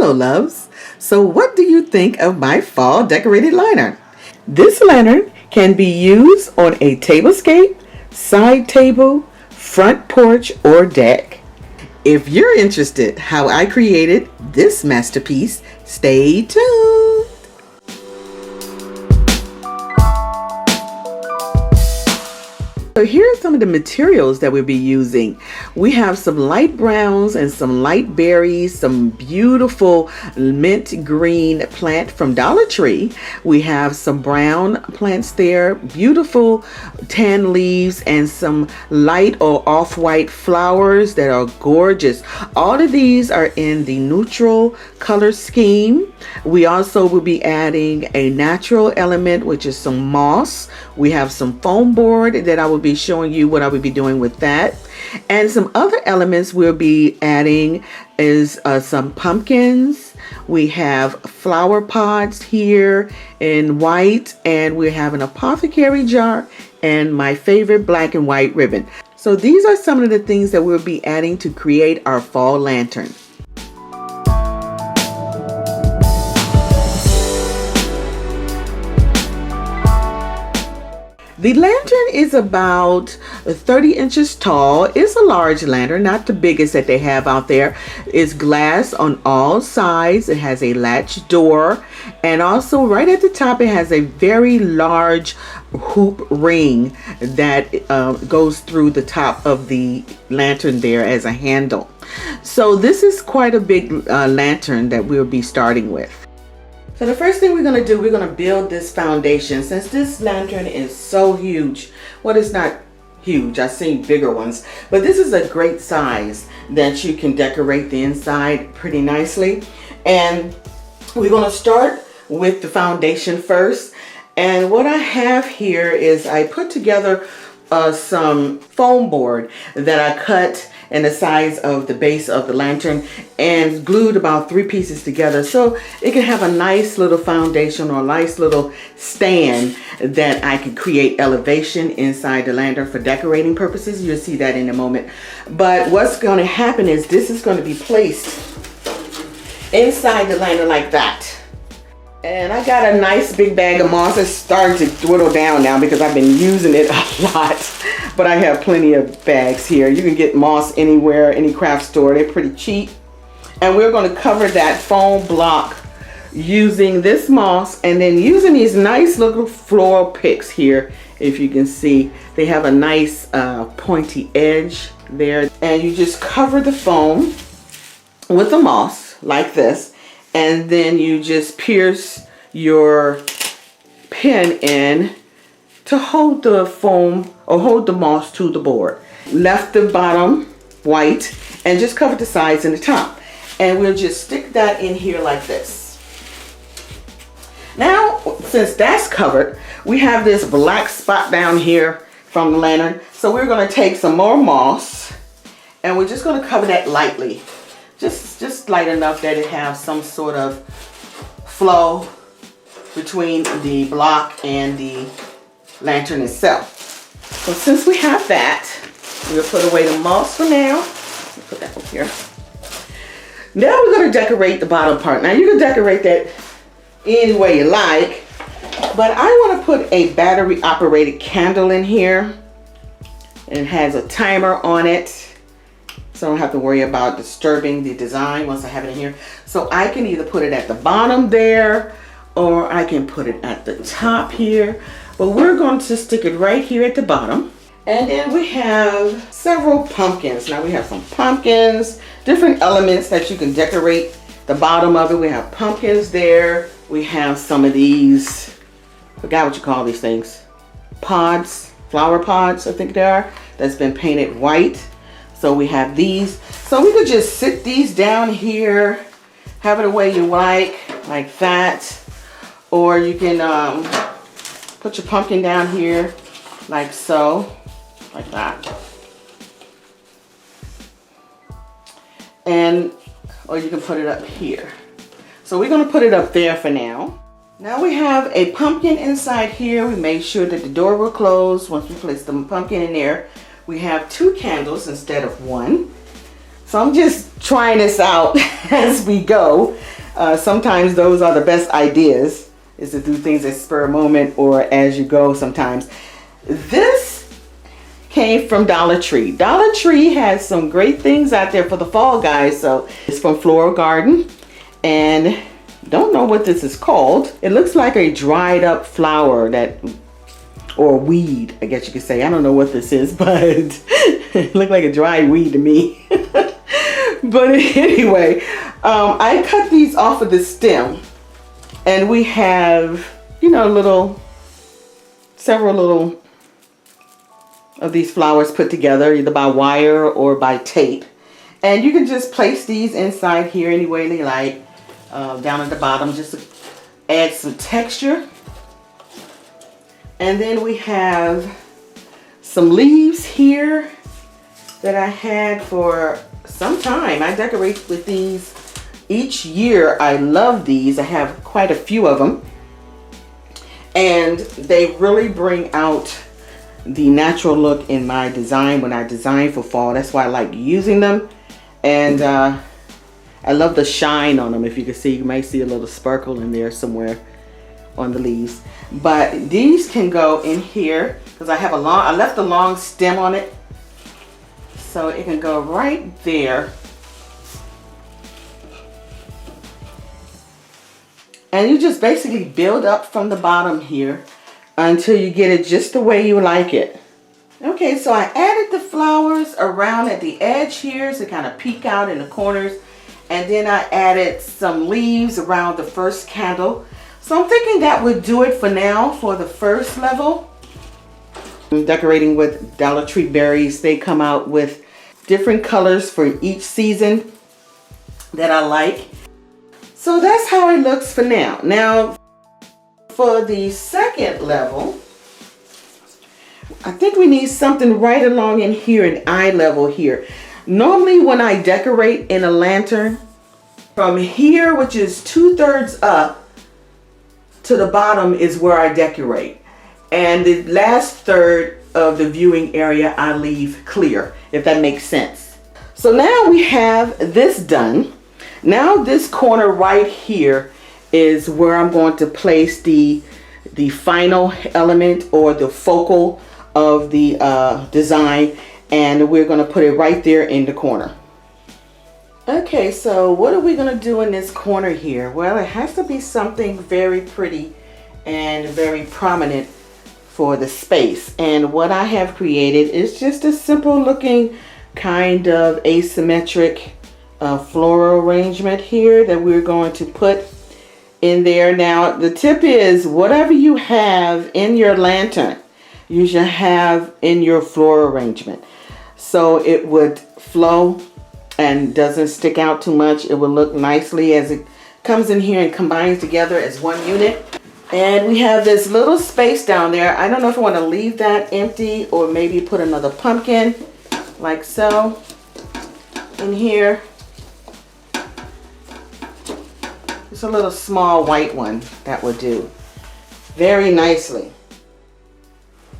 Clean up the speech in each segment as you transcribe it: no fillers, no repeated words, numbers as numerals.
Hello loves! So what do you think of my fall decorated lantern? This lantern can be used on a tablescape, side table, front porch, or deck. If you're interested how I created this masterpiece, stay tuned! So here are some of the materials that we'll be using. We have some light browns and some light berries, some beautiful mint green plant from Dollar Tree. We have some brown plants there, beautiful tan leaves, and some light or off-white flowers that are gorgeous. All of these are in the neutral color scheme. We also will be adding a natural element, which is some moss. We have some foam board that I will be showing you what I will be doing with that. And some other elements we'll be adding is some pumpkins. We have flower pots here in white, and we have an apothecary jar and my favorite black and white ribbon. So these are some of the things that we'll be adding to create our fall lantern. The lantern is about 30 inches tall. It's a large lantern, not the biggest that they have out there. It's glass on all sides. It has a latch door, and also right at the top it has a very large hoop ring that goes through the top of the lantern there as a handle. So this is quite a big lantern that we'll be starting with. So the first thing we're going to do, we're going to build this foundation. Since this lantern is so huge, well, it's not huge, I've seen bigger ones, but this is a great size that you can decorate the inside pretty nicely. And we're going to start with the foundation first. And what I have here is I put together some foam board that I cut in the size of the base of the lantern and glued about 3 pieces together so it can have a nice little foundation or a nice little stand that I can create elevation inside the lantern for decorating purposes. You'll see that in a moment. But what's going to happen is this is going to be placed inside the lantern like that. And I got a nice big bag of moss. It's starting to dwindle down now because I've been using it a lot. But I have plenty of bags here. You can get moss anywhere, any craft store. They're pretty cheap. And we're going to cover that foam block using this moss and then using these nice little floral picks here. If you can see, they have a nice pointy edge there. And you just cover the foam with the moss like this. And then you just pierce your pin in to hold the foam or hold the moss to the board. Left the bottom white and just cover the sides and the top. And we'll just stick that in here like this. Now, since that's covered, we have this black spot down here from the lantern. So we're going to take some more moss and we're just going to cover that lightly. Just light enough that it has some sort of flow between the block and the lantern itself. So since we have that, we'll put away the moss for now. Put that over here. Now we're going to decorate the bottom part. Now you can decorate that any way you like, but I want to put a battery operated candle in here. And it has a timer on it. So I don't have to worry about disturbing the design once I have it in here. So I can either put it at the bottom there or I can put it at the top here. But we're going to stick it right here at the bottom. And then we have several pumpkins. Now we have some pumpkins, different elements that you can decorate the bottom of it. We have pumpkins there. We have some of these, I forgot what you call these things, pods, flower pods I think they are, that's been painted white. So we have these. So we could just sit these down here, have it the way you like that. Or you can put your pumpkin down here like so, like that. And, or you can put it up here. So we're gonna put it up there for now. Now we have a pumpkin inside here. We made sure that the door will close once we place the pumpkin in there. We have 2 candles instead of 1. So I'm just trying this out as we go. Sometimes those are the best ideas, is to do things at spur moment or as you go sometimes. This came from Dollar Tree. Dollar Tree has some great things out there for the fall, guys. So it's from Floral Garden, and don't know what this is called. It looks like a dried up flower or weed, I guess you could say. I don't know what this is, but it looked like a dried weed to me. But anyway, I cut these off of the stem, and we have, you know, several little of these flowers put together either by wire or by tape. And you can just place these inside here any way they like, down at the bottom, just to add some texture. And then we have some leaves here that I had for some time. I decorate with these each year. I love these. I have quite a few of them, and they really bring out the natural look in my design when I design for fall. That's why I like using them. And I love the shine on them. If you can see, you may see a little sparkle in there somewhere on the leaves. But these can go in here because I left a long stem on it, so it can go right there. And you just basically build up from the bottom here until you get it just the way you like it. Okay, so I added the flowers around at the edge here to kind of peek out in the corners. And then I added some leaves around the first candle. So I'm thinking that would do it for now for the first level. I'm decorating with Dollar Tree berries. They come out with different colors for each season that I like. So that's how it looks for now. Now, for the second level, I think we need something right along in here, in eye level here. Normally when I decorate in a lantern, from here, which is 2/3 up, to the bottom is where I decorate. And the last third of the viewing area I leave clear, if that makes sense. So now we have this done. Now this corner right here is where I'm going to place the final element or the focal of the design, and we're going to put it right there in the corner. Okay, so what are we going to do in this corner here? Well, it has to be something very pretty and very prominent for the space. And what I have created is just a simple looking kind of asymmetric floral arrangement here that we're going to put in there. Now, the tip is whatever you have in your lantern, you should have in your floral arrangement, so it would flow and doesn't stick out too much. It will look nicely as it comes in here and combines together as one unit. And we have this little space down there. I don't know if I want to leave that empty or maybe put another pumpkin like so in here. Just a little small white one that would do very nicely.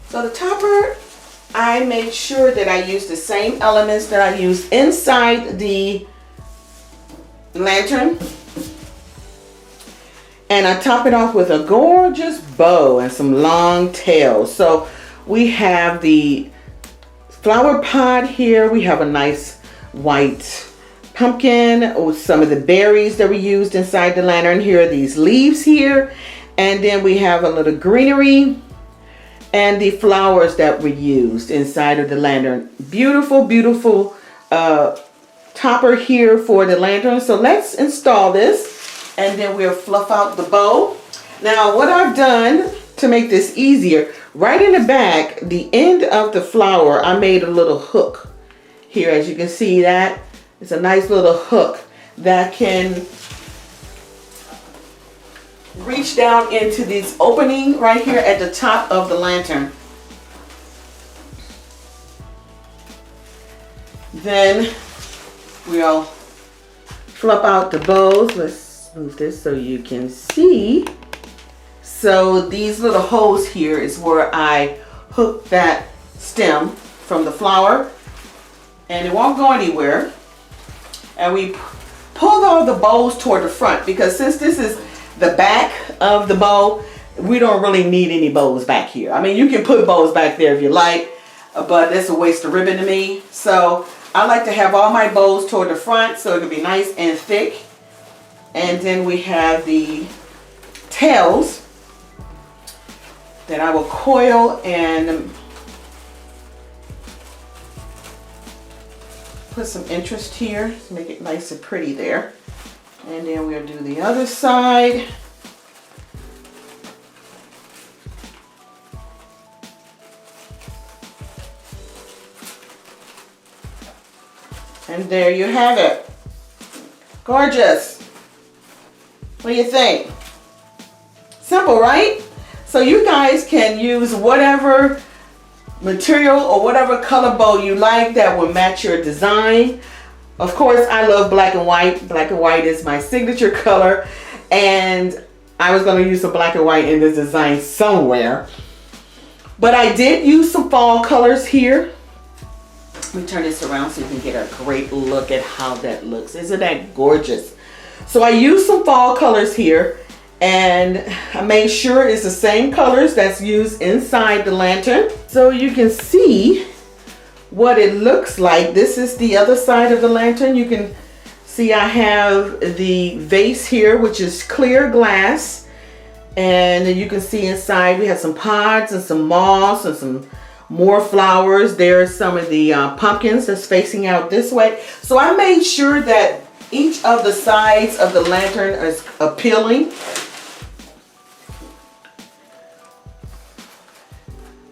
So the topper, I made sure that I used the same elements that I used inside the lantern. And I top it off with a gorgeous bow and some long tails. So we have the flower pot here. We have a nice white pumpkin with some of the berries that we used inside the lantern. Here are these leaves here. And then we have a little greenery and the flowers that were used inside of the lantern. Beautiful, beautiful topper here for the lantern. So let's install this, and then we'll fluff out the bow. Now, what I've done to make this easier, right in the back, the end of the flower, I made a little hook here. As you can see, that it's a nice little hook that can reach down into this opening right here at the top of the lantern. Then we'll flip out the bows. Let's move this so you can see. So these little holes here is where I hook that stem from the flower, and it won't go anywhere. And we pull all the bows toward the front, because since this is the back of the bow, we don't really need any bows back here. I mean, you can put bows back there if you like, but it's a waste of ribbon to me. So I like to have all my bows toward the front so it can be nice and thick. And then we have the tails that I will coil and put some interest here to make it nice and pretty there. And then we'll do the other side. And there you have it. Gorgeous. What do you think? Simple, right? So you guys can use whatever material or whatever color bow you like that will match your design. Of course, I love black and white. Black and white is my signature color, and I was going to use some black and white in this design somewhere. But I did use some fall colors here. Let me turn this around so you can get a great look at how that looks. Isn't that gorgeous? So I used some fall colors here, and I made sure it's the same colors that's used inside the lantern. So you can see what it looks like. This is the other side of the lantern. You can see I have the vase here, which is clear glass. And you can see inside we have some pods and some moss and some more flowers. There's some of the pumpkins that's facing out this way. So I made sure that each of the sides of the lantern is appealing.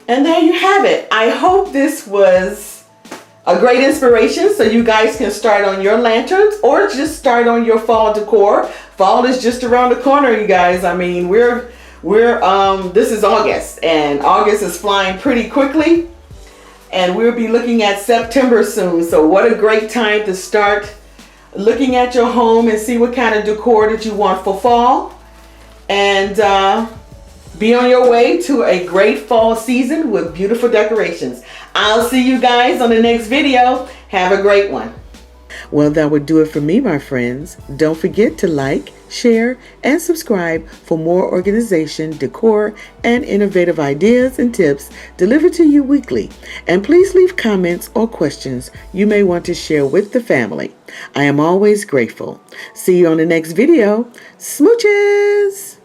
And there you have it. I hope this was a great inspiration so you guys can start on your lanterns or just start on your fall decor. Fall is just around the corner, you guys. I mean, this is August, and August is flying pretty quickly, and we'll be looking at September soon. So what a great time to start looking at your home and see what kind of decor that you want for fall, and be on your way to a great fall season with beautiful decorations. I'll see you guys on the next video. Have a great one. Well, that would do it for me, my friends. Don't forget to like, share, and subscribe for more organization, decor, and innovative ideas and tips delivered to you weekly. And please leave comments or questions you may want to share with the family. I am always grateful. See you on the next video. Smooches!